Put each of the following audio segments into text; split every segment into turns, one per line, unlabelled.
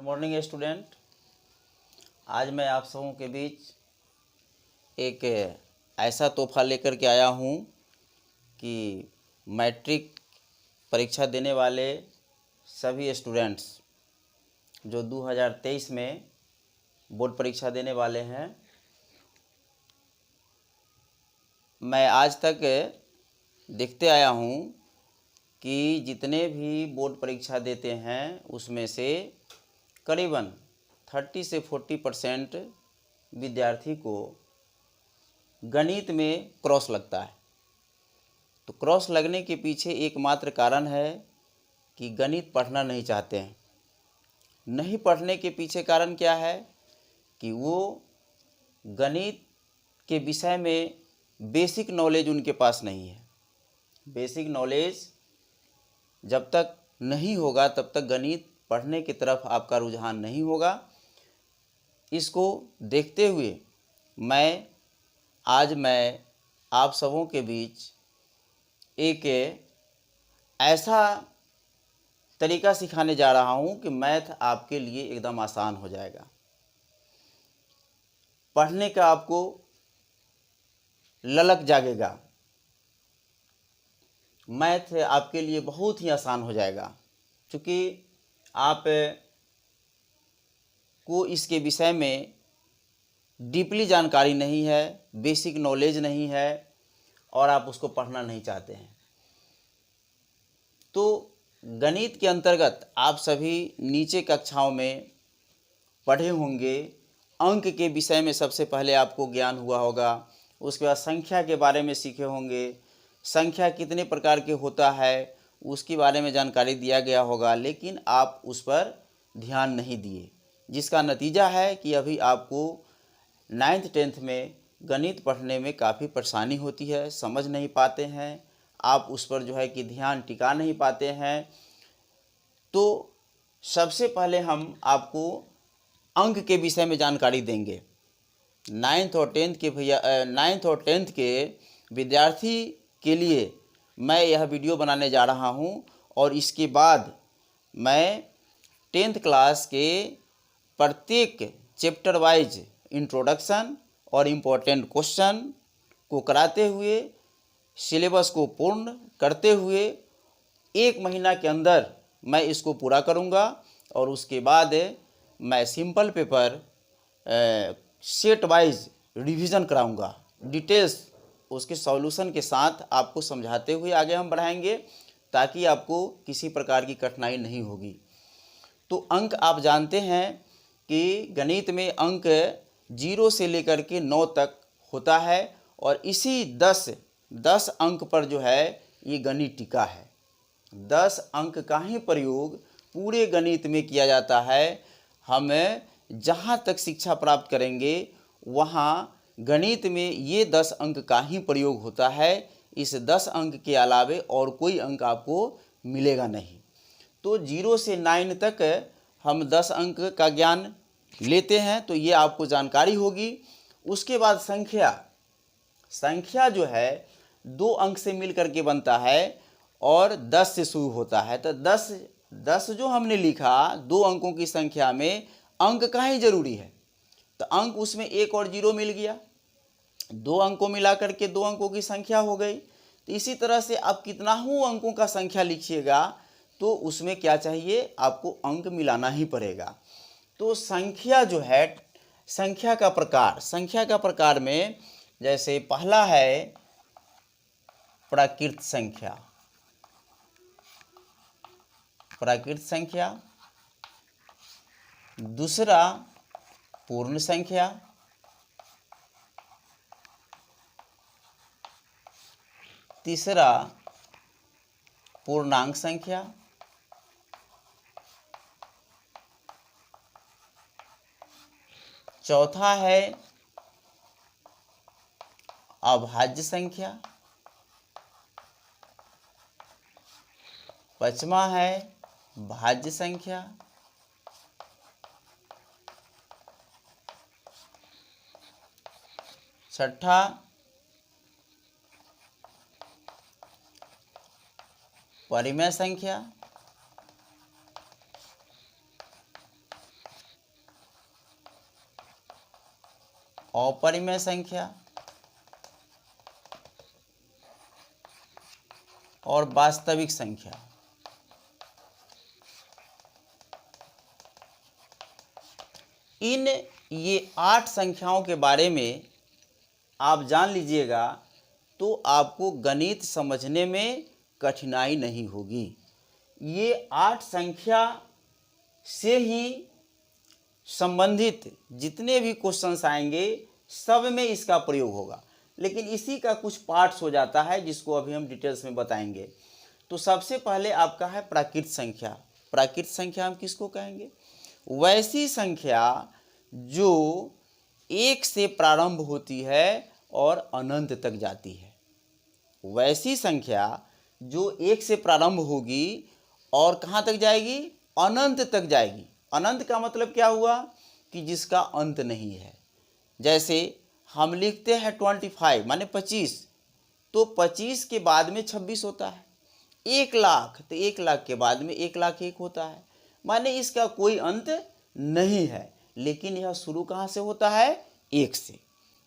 Good morning student. आज मैं आप सबों के बीच एक ऐसा तोहफा लेकर के आया हूँ कि मैट्रिक परीक्षा देने वाले सभी स्टूडेंट्स जो 2023 में बोर्ड परीक्षा देने वाले हैं, मैं आज तक देखते आया हूँ कि जितने भी बोर्ड परीक्षा देते हैं उसमें से करीबन 30 से 40% विद्यार्थी को गणित में क्रॉस लगता है। तो क्रॉस लगने के पीछे एकमात्र कारण है कि गणित पढ़ना नहीं चाहते हैं। नहीं पढ़ने के पीछे कारण क्या है कि वो गणित के विषय में बेसिक नॉलेज उनके पास नहीं है। बेसिक नॉलेज जब तक नहीं होगा तब तक गणित पढ़ने की तरफ आपका रुझान नहीं होगा। इसको देखते हुए आज मैं आप सबों के बीच एक ऐसा तरीका सिखाने जा रहा हूँ कि मैथ आपके लिए एकदम आसान हो जाएगा। पढ़ने का आपको ललक जागेगा। मैथ आपके लिए बहुत ही आसान हो जाएगा, क्योंकि आप को इसके विषय में डीपली जानकारी नहीं है, बेसिक नॉलेज नहीं है और आप उसको पढ़ना नहीं चाहते हैं। तो गणित के अंतर्गत आप सभी नीचे कक्षाओं में पढ़े होंगे। अंक के विषय में सबसे पहले आपको ज्ञान हुआ होगा। उसके बाद संख्या के बारे में सीखे होंगे। संख्या कितने प्रकार के होता है उसके बारे में जानकारी दिया गया होगा, लेकिन आप उस पर ध्यान नहीं दिए, जिसका नतीजा है कि अभी आपको 9th 10th में गणित पढ़ने में काफ़ी परेशानी होती है, समझ नहीं पाते हैं, आप उस पर जो है कि ध्यान टिका नहीं पाते हैं। तो सबसे पहले हम आपको अंक के विषय में जानकारी देंगे। 9th और 10th के विद्यार्थी के लिए मैं यह वीडियो बनाने जा रहा हूं और इसके बाद मैं 10th क्लास के प्रत्येक चैप्टर वाइज इंट्रोडक्शन और इम्पोर्टेंट क्वेश्चन को कराते हुए सिलेबस को पूर्ण करते हुए 1 महीना के अंदर मैं इसको पूरा करूंगा और उसके बाद मैं simple paper set wise revision कराऊंगा। डिटेल्स उसके सॉल्यूशन के साथ आपको समझाते हुए आगे हम बढ़ाएंगे, ताकि आपको किसी प्रकार की कठिनाई नहीं होगी। तो अंक आप जानते हैं कि गणित में अंक 0 से लेकर के 9 तक होता है और इसी 10 अंक पर जो है ये गणित टिका है। 10 अंक का ही प्रयोग पूरे गणित में किया जाता है। हम जहाँ तक शिक्षा प्राप्त करेंगे वहाँ गणित में ये 10 अंक का ही प्रयोग होता है। इस 10 अंक के अलावे और कोई अंक आपको मिलेगा नहीं। तो 0 से 9 तक हम 10 अंक का ज्ञान लेते हैं, तो ये आपको जानकारी होगी। उसके बाद संख्या जो है 2 अंक से मिल करके बनता है और 10 से शुरू होता है। तो 10 जो हमने लिखा 2 अंकों की संख्या में अंक का ही जरूरी है, तो अंक उसमें 1 और 0 मिल गया, 2 अंकों मिला करके 2 अंकों की संख्या हो गई। तो इसी तरह से आप कितना ही अंकों का संख्या लिखिएगा तो उसमें क्या चाहिए, आपको अंक मिलाना ही पड़ेगा। तो संख्या जो है, संख्या का प्रकार में जैसे पहला है प्राकृत संख्या, दूसरा पूर्ण संख्या, तीसरा पूर्णांक संख्या, चौथा है अभाज्य संख्या, पांचवा है भाज्य संख्या, छठा परिमेय संख्या, अपरिमेय संख्या और वास्तविक संख्या। इन ये 8 संख्याओं के बारे में आप जान लीजिएगा तो आपको गणित समझने में कठिनाई नहीं होगी। ये 8 संख्या से ही संबंधित जितने भी क्वेश्चंस आएंगे सब में इसका प्रयोग होगा, लेकिन इसी का कुछ पार्ट्स हो जाता है जिसको अभी हम डिटेल्स में बताएंगे। तो सबसे पहले आपका है प्राकृत संख्या। प्राकृत संख्या हम किसको कहेंगे? वैसी संख्या जो 1 से प्रारंभ होती है और अनंत तक जाती है। वैसी संख्या जो 1 से प्रारंभ होगी और कहाँ तक जाएगी? अनंत तक जाएगी। अनंत का मतलब क्या हुआ? कि जिसका अंत नहीं है। जैसे हम लिखते हैं 25 माने 25, तो 25 के बाद में 26 होता है। 1 लाख, तो 1 लाख के बाद में 1,01,000 होता है। माने इसका कोई अंत नहीं है, लेकिन यह शुरू कहाँ से होता है? 1 से।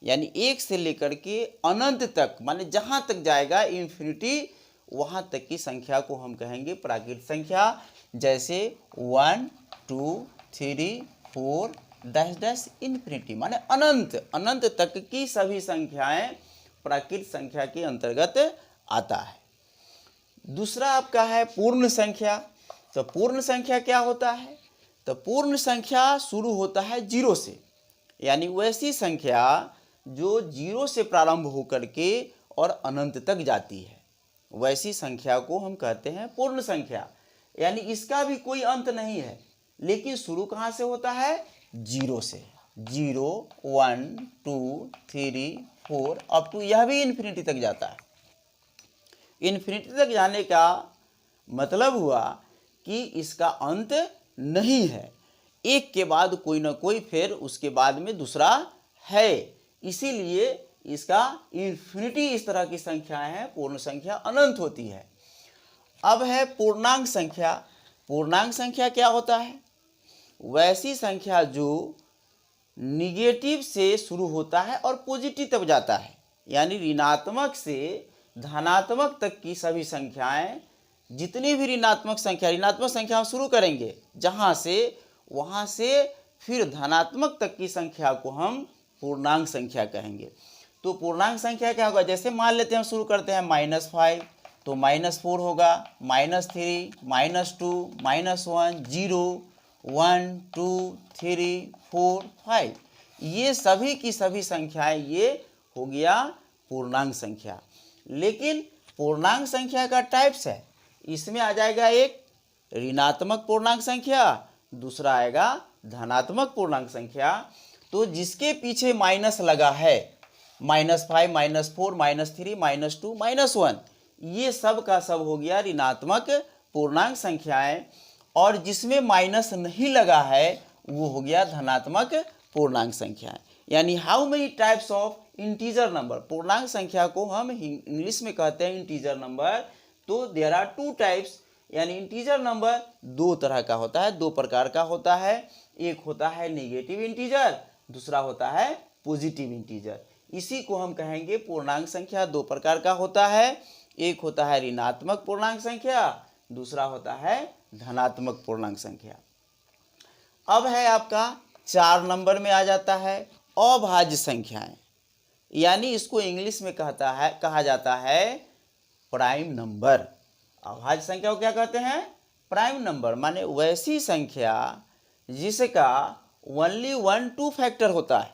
यानी 1 से लेकर के अनंत तक, माने जहाँ तक जाएगा इन्फिनिटी, वहाँ तक की संख्या को हम कहेंगे प्राकृत संख्या। जैसे 1 2 3 4 डैश डैश इन्फिनिटी, माने अनंत, अनंत तक की सभी संख्याएं प्राकृत संख्या के अंतर्गत आता है। दूसरा आपका है पूर्ण संख्या। तो पूर्ण संख्या क्या होता है? तो पूर्ण संख्या शुरू होता है 0 से, यानी वैसी संख्या जो 0 से प्रारंभ होकर के और अनंत तक जाती है, वैसी संख्या को हम कहते हैं पूर्ण संख्या। यानी इसका भी कोई अंत नहीं है, लेकिन शुरू कहाँ से होता है? 0 से। 0 1 2 3 4 अप टू यह भी इन्फिनिटी तक जाता है। इन्फिनिटी तक जाने का मतलब हुआ कि इसका अंत नहीं है, एक के बाद कोई ना कोई फिर उसके बाद में दूसरा है, इसीलिए इसका इन्फिनिटी इस तरह की संख्याएं हैं। पूर्ण संख्या अनंत होती है। अब है पूर्णांक संख्या। पूर्णांक संख्या क्या होता है? वैसी संख्या जो निगेटिव से शुरू होता है और पॉजिटिव तक जाता है, यानी ऋणात्मक से धनात्मक तक की सभी संख्याएं, जितनी भी ऋणात्मक संख्या हम शुरू करेंगे जहां से, वहां से फिर धनात्मक तक की संख्या को हम पूर्णांक संख्या कहेंगे। तो पूर्णांक संख्या क्या होगा? जैसे मान लेते हैं हम शुरू करते हैं -5, तो -4 होगा, -3 -2 -1 0 1 2 3 4 5, ये सभी की सभी संख्याएं ये हो गया पूर्णांक संख्या। लेकिन पूर्णांक संख्या का टाइप्स है, इसमें आ जाएगा एक ऋणात्मक पूर्णांक संख्या, दूसरा आएगा धनात्मक पूर्णांक संख्या। तो जिसके पीछे माइनस लगा है, -5 -4 -3 -2 -1, ये सब का सब हो गया ऋणात्मक पूर्णांक संख्याएं, और जिसमें माइनस नहीं लगा है वो हो गया धनात्मक पूर्णांक संख्याएं। यानी how many types of integer number? पूर्णांक संख्या को हम इंग्लिश में कहते हैं इंटीजर नंबर। तो देयर आर 2 टाइप्स, यानी इंटीजर नंबर 2 तरह का होता है, 2 प्रकार का होता है। एक होता है नेगेटिव इंटीजर, दूसरा होता है पॉजिटिव इंटीजर। इसी को हम कहेंगे पूर्णांक संख्या। 2 प्रकार का होता है, एक होता है ऋणात्मक पूर्णांक संख्या, दूसरा होता है धनात्मक पूर्णांक संख्या। अब है आपका 4 नंबर में आ जाता है अभाज्य संख्याएं, यानी इसको इंग्लिश में कहा जाता है प्राइम नंबर। अभाज्य संख्या को क्या कहते हैं? Prime number. माने वैसी संख्या जिसका ओनली 1 2 फैक्टर होता है,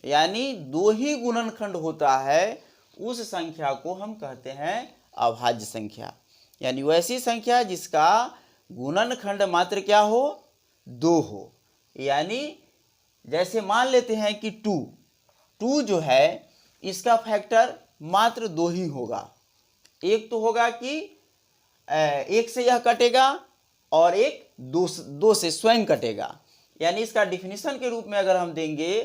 यानी 2 ही गुणनखंड होता है, उस संख्या को हम कहते हैं अभाज्य संख्या। यानी वैसी संख्या जिसका गुणनखंड मात्र क्या हो? 2 हो। यानी जैसे मान लेते हैं कि 2 जो है इसका फैक्टर मात्र 2 ही होगा। एक तो होगा कि 1 से यह कटेगा और एक 2 से स्वयं कटेगा। यानी इसका डिफिनीशन के रूप में अगर हम देंगे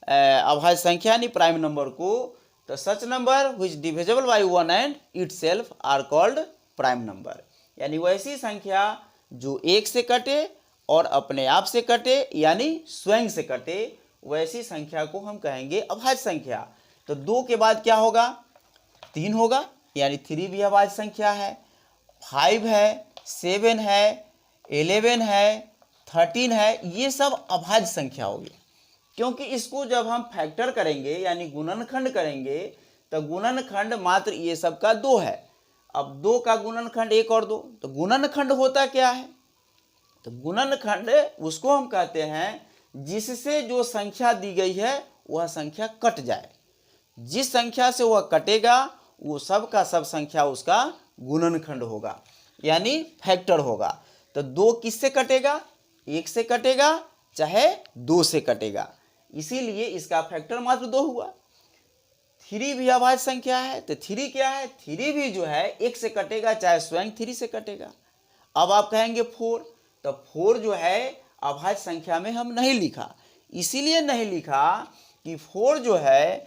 अभाज्य संख्या यानी प्राइम नंबर को, तो such number which divisible by 1 and itself are called prime number. यानी वैसी संख्या जो 1 से कटे और अपने आप से कटे, यानी स्वयं से कटे, वैसी संख्या को हम कहेंगे अभाज्य संख्या। तो 2 के बाद क्या होगा, 3 होगा, यानी 3 भी अभाज्य संख्या है। 5 है, 7 है, 11 है, 13 है, ये सब अभाज्य संख्या होगी। क्योंकि इसको जब हम फैक्टर करेंगे यानी गुणनखंड करेंगे तो गुणनखंड मात्र ये सब का 2 है। अब 2 का गुणनखंड 1 और 2, तो गुणनखंड होता क्या है, तो गुणनखंड उसको हम कहते हैं जिससे जो संख्या दी गई है वह संख्या कट जाए। जिस संख्या से वह कटेगा वो सब का सब संख्या उसका गुणनखंड होगा, यानी फैक्टर होगा। तो 2 किससे कटेगा, 1 से कटेगा चाहे 2 से कटेगा, इसीलिए इसका फैक्टर मात्र 2 हुआ। 3 भी अभाज्य संख्या है, तो 3 क्या है, 3 भी जो है 1 से कटेगा चाहे स्वयं 3 से कटेगा। अब आप कहेंगे 4, तो 4 जो है अभाज्य संख्या में हम नहीं लिखा, इसीलिए नहीं लिखा कि 4 जो है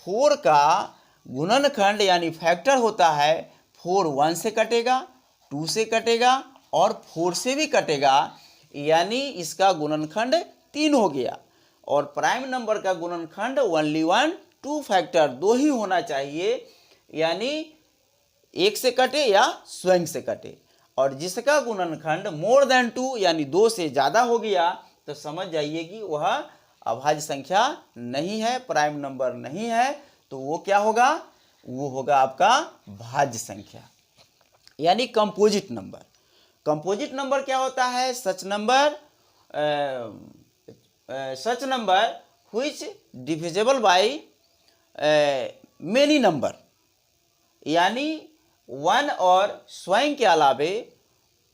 4 का गुणनखंड यानी फैक्टर होता है 4 1 से कटेगा, 2 से कटेगा और 4 से भी कटेगा, यानी इसका गुणनखंड 3 हो गया। और प्राइम नंबर का गुणनखंड ओनली 1 2 फैक्टर 2 ही होना चाहिए, यानी 1 से कटे या स्वयं से कटे। और जिसका गुणनखंड मोर देन 2 यानी 2 से ज़्यादा हो गया तो समझ जाइए कि वह अभाज्य संख्या नहीं है, प्राइम नंबर नहीं है, तो वो क्या होगा, वो होगा आपका भाज्य संख्या यानी कंपोजिट नंबर। कंपोजिट नंबर क्या होता है, सच number which divisible by many number, यानी 1 और स्वयं के अलावे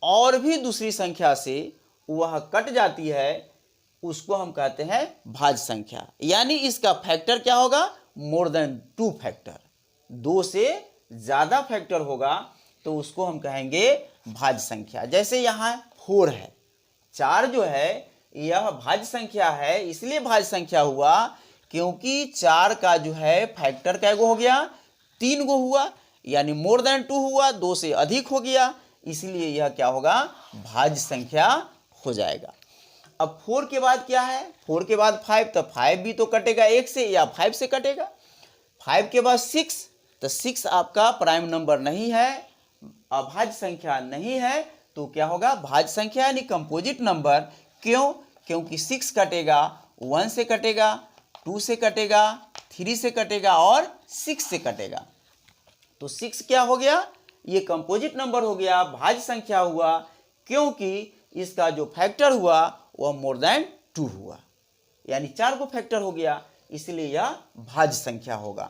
और भी दूसरी संख्या से वह कट जाती है, उसको हम कहते हैं भाज्य संख्या। यानी इसका फैक्टर क्या होगा, मोर देन 2 फैक्टर, 2 से ज़्यादा फैक्टर होगा तो उसको हम कहेंगे भाज्य संख्या। जैसे यहाँ 4 है, 4 जो है यह भाज्य संख्या है, इसलिए भाज्य संख्या हुआ क्योंकि 4 का जो है फैक्टर कैगो हो गया, 3 गो हुआ, यानी मोर देन 2 हुआ, 2 से अधिक हो गया, इसलिए यह क्या होगा, भाज्य संख्या हो जाएगा। अब 4 के बाद क्या है, 4 के बाद 5, तो 5 भी तो कटेगा 1 से या 5 से कटेगा। 5 के बाद 6, तो 6 आपका प्राइम नंबर नहीं है, अभाज्य संख्या नहीं है, तो क्या होगा, भाज्य संख्या यानी कंपोजिट नंबर। क्यों, क्योंकि 6 कटेगा, 1 से कटेगा, 2 से कटेगा, 3 से कटेगा और 6 से कटेगा। तो 6 क्या हो गया, ये कंपोजिट नंबर हो गया, भाज्य संख्या हुआ, क्योंकि इसका जो फैक्टर हुआ वह मोर देन 2 हुआ, यानी 4 को फैक्टर हो गया, इसलिए यह भाज्य संख्या होगा।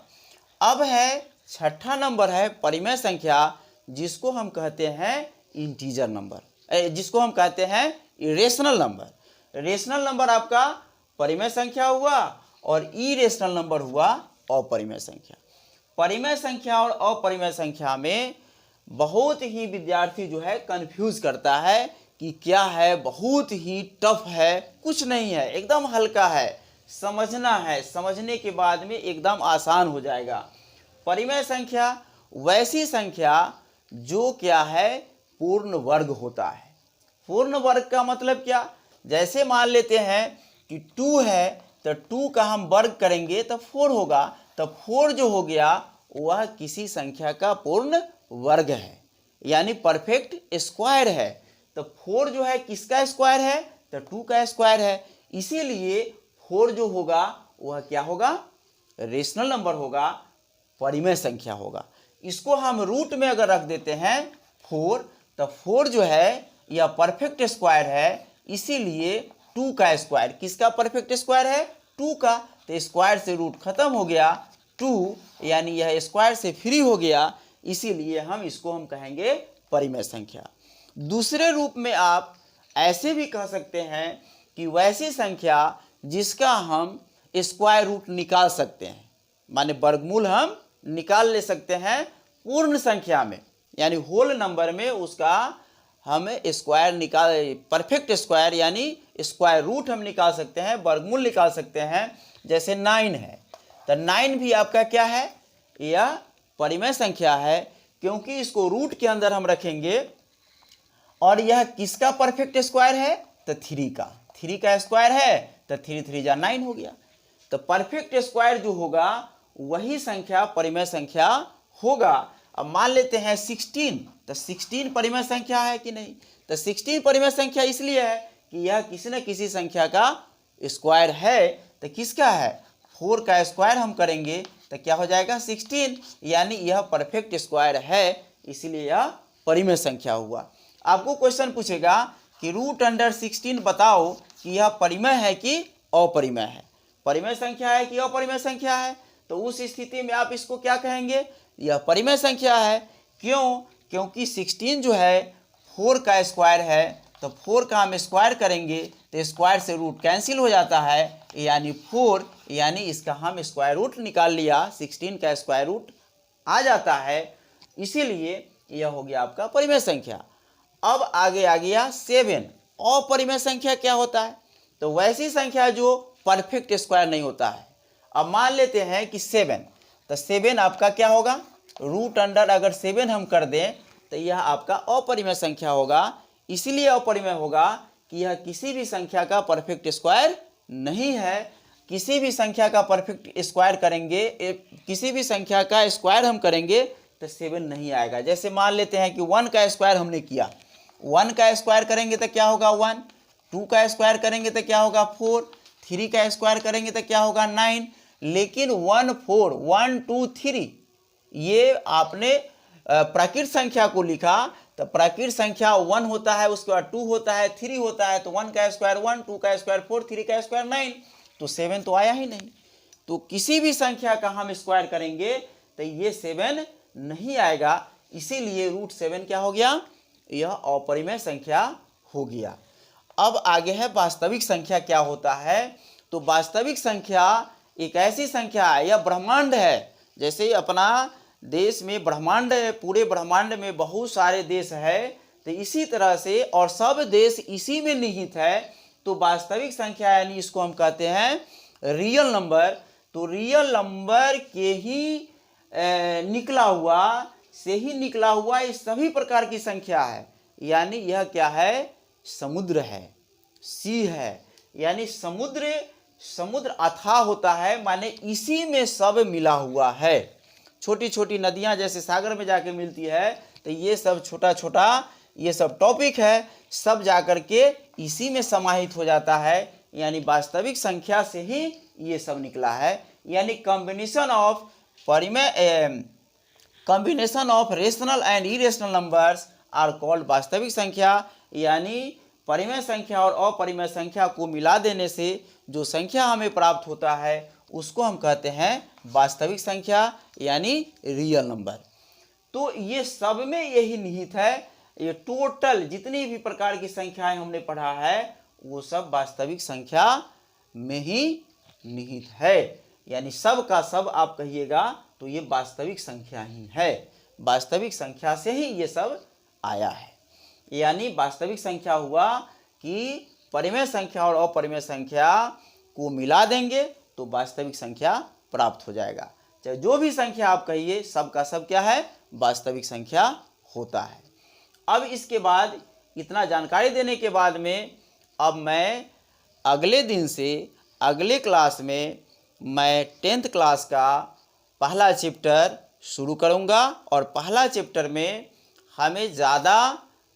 अब है छठा नंबर है परिमेय संख्या, जिसको हम कहते हैं इंटीजर नंबर, जिसको हम कहते हैं इरेशनल नंबर। रेशनल नंबर आपका परिमेय संख्या हुआ और इरेशनल नंबर हुआ अपरिमेय संख्या। परिमेय संख्या और अपरिमेय संख्या में बहुत ही विद्यार्थी जो है कंफ्यूज करता है कि क्या है, बहुत ही टफ है, कुछ नहीं है, एकदम हल्का है, समझना है, समझने के बाद में एकदम आसान हो जाएगा। परिमेय संख्या वैसी संख्या जो क्या है, पूर्ण वर्ग होता है। पूर्ण वर्ग का मतलब क्या, जैसे मान लेते हैं कि 2 है, तो 2 का हम वर्ग करेंगे तो 4 होगा, तो 4 जो हो गया वह किसी संख्या का पूर्ण वर्ग है, यानी परफेक्ट स्क्वायर है। तो 4 जो है किसका स्क्वायर है, तो 2 का स्क्वायर है, इसीलिए 4 जो होगा वह क्या होगा, रेशनल नंबर होगा, परिमेय संख्या होगा। इसको हम रूट में अगर रख देते हैं 4, तो 4 जो है यह परफेक्ट स्क्वायर है, इसीलिए 2 का स्क्वायर, किसका परफेक्ट स्क्वायर है, 2 का, तो स्क्वायर से रूट खत्म हो गया, 2 यानी यह स्क्वायर से फ्री हो गया, इसीलिए हम इसको हम कहेंगे परिमेय संख्या। दूसरे रूप में आप ऐसे भी कह सकते हैं कि वैसी संख्या जिसका हम स्क्वायर रूट निकाल सकते हैं, माने वर्गमूल हम निकाल ले सकते हैं पूर्ण संख्या में, यानी होल नंबर में उसका हम स्क्वायर निकाल, परफेक्ट स्क्वायर यानी स्क्वायर रूट हम निकाल सकते हैं, वर्गमूल निकाल सकते हैं। जैसे 9 है, तो 9 भी आपका क्या है, यह परिमेय संख्या है, क्योंकि इसको रूट के अंदर हम रखेंगे और यह किसका परफेक्ट स्क्वायर है, तो 3 का, 3 का स्क्वायर है, तो 3 3 जा 9 हो गया। तो परफेक्ट स्क्वायर जो होगा वही संख्या परिमेय संख्या होगा। अब मान लेते हैं 16, तो 16 परिमेय संख्या है कि नहीं? तो 16 परिमेय संख्या इसलिए है कि यह किसी न किसी संख्या का स्क्वायर है। तो किसका है? 4 का स्क्वायर हम करेंगे तो क्या हो जाएगा? 16, यानी यह परफेक्ट स्क्वायर है, इसीलिए यह परिमेय संख्या हुआ। आपको क्वेश्चन पूछेगा कि √16 बताओ कि यह परिमेय है कि अपरिमेय है। परिमेय संख्या है कि अपरिमेय संख्या है? तो उस स्थिति में आप इसको क्या कहेंगे? यह परिमेय संख्या है। क्यों? क्योंकि 16 जो है 4 का स्क्वायर है, तो 4 का हम स्क्वायर करेंगे तो स्क्वायर से रूट कैंसिल हो जाता है, यानी 4, यानी इसका हम स्क्वायर रूट निकाल लिया, 16 का स्क्वायर रूट आ जाता है, इसीलिए यह हो गया आपका परिमेय संख्या। अब आगे आ गया 7। अपरिमेय संख्या क्या होता है? तो वैसी संख्या जो परफेक्ट स्क्वायर नहीं होता है। अब मान लेते हैं कि 7, तो 7 आपका क्या होगा? रूट अंडर अगर 7 हम कर दें तो यह आपका अपरिमेय संख्या होगा। इसलिए अपरिमेय होगा कि यह किसी भी संख्या का परफेक्ट स्क्वायर नहीं है। किसी भी संख्या का परफेक्ट स्क्वायर करेंगे, किसी भी संख्या का स्क्वायर हम करेंगे तो 7 नहीं आएगा। जैसे मान लेते हैं कि 1 का स्क्वायर हमने किया, 1 का स्क्वायर करेंगे तो क्या होगा? 1, 2 का स्क्वायर करेंगे तो क्या होगा? 4, 3 का स्क्वायर करेंगे तो क्या होगा? 9। लेकिन 1 4 1 2 3 ये आपने प्राकृत संख्या को लिखा, तो प्राकृत संख्या 1 होता है, उसके बाद 2 होता है, 3 होता है, तो 1 का स्क्वायर 1, 2 का स्क्वायर 4, 3 का स्क्वायर 9, तो 7 तो आया ही नहीं। तो किसी भी संख्या का हम स्क्वायर करेंगे तो ये 7 नहीं आएगा, इसीलिए √7 क्या हो गया? यह अपरिमेय संख्या हो गया। अब आगे है वास्तविक संख्या क्या होता है। तो वास्तविक संख्या एक ऐसी संख्या है, यह ब्रह्मांड है। जैसे अपना देश में ब्रह्मांड है, पूरे ब्रह्मांड में बहुत सारे देश है, तो इसी तरह से और सब देश इसी में निहित है। तो वास्तविक संख्या यानी इसको हम कहते हैं रियल नंबर। तो रियल नंबर के ही निकला हुआ ये सभी प्रकार की संख्या है। यानी यह क्या है? समुद्र है, सी है, यानी समुद्र अथाह होता है, माने इसी में सब मिला हुआ है। छोटी छोटी नदियां जैसे सागर में जाके मिलती है, तो ये सब छोटा छोटा ये सब टॉपिक है, सब जाकर के इसी में समाहित हो जाता है। यानी वास्तविक संख्या से ही ये सब निकला है। यानी combination of rational and irrational numbers are called वास्तविक संख्या। यानी परिमेय संख्या और अपरिमेय संख्या को मिला देने से जो संख्या हमें प्राप्त होता है उसको हम कहते हैं वास्तविक संख्या, यानी रियल नंबर। तो ये सब में यही निहित है। ये टोटल जितनी भी प्रकार की संख्याएं हमने पढ़ा है वो सब वास्तविक संख्या में ही निहित है। यानी सब का सब आप कहिएगा तो ये वास्तविक संख्या ही है। वास्तविक संख्या से ही ये सब आया है। यानी वास्तविक संख्या हुआ कि परिमेय संख्या और अपरिमेय संख्या को मिला देंगे तो वास्तविक संख्या प्राप्त हो जाएगा। चाहे जो भी संख्या आप कहिए, सब का सब क्या है? वास्तविक संख्या होता है। अब इसके बाद इतना जानकारी देने के बाद में अब मैं अगले दिन से अगले क्लास में मैं 10th क्लास का पहला चैप्टर शुरू करूँगा। और पहला चैप्टर में हमें ज़्यादा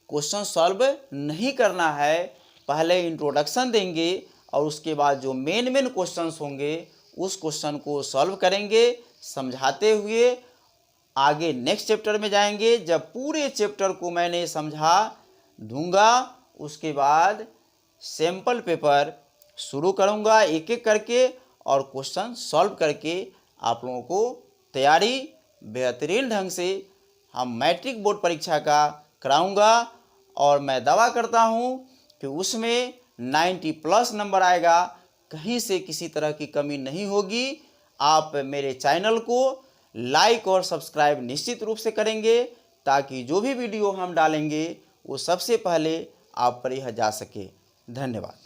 क्वेश्चन सॉल्व नहीं करना है, पहले इंट्रोडक्शन देंगे और उसके बाद जो मेन क्वेश्चंस होंगे उस क्वेश्चन को सॉल्व करेंगे समझाते हुए। आगे नेक्स्ट चैप्टर में जाएंगे, जब पूरे चैप्टर को मैंने समझा दूंगा उसके बाद सैम्पल पेपर शुरू करूंगा एक एक करके और क्वेश्चन सॉल्व करके आप लोगों को तैयारी बेहतरीन ढंग से हम मैट्रिक बोर्ड परीक्षा का कराऊंगा। और मैं दावा करता हूं कि उसमें 90+ नंबर आएगा, कहीं से किसी तरह की कमी नहीं होगी। आप मेरे चैनल को लाइक और सब्सक्राइब निश्चित रूप से करेंगे ताकि जो भी वीडियो हम डालेंगे वो सबसे पहले आप पर यह जा सके। धन्यवाद।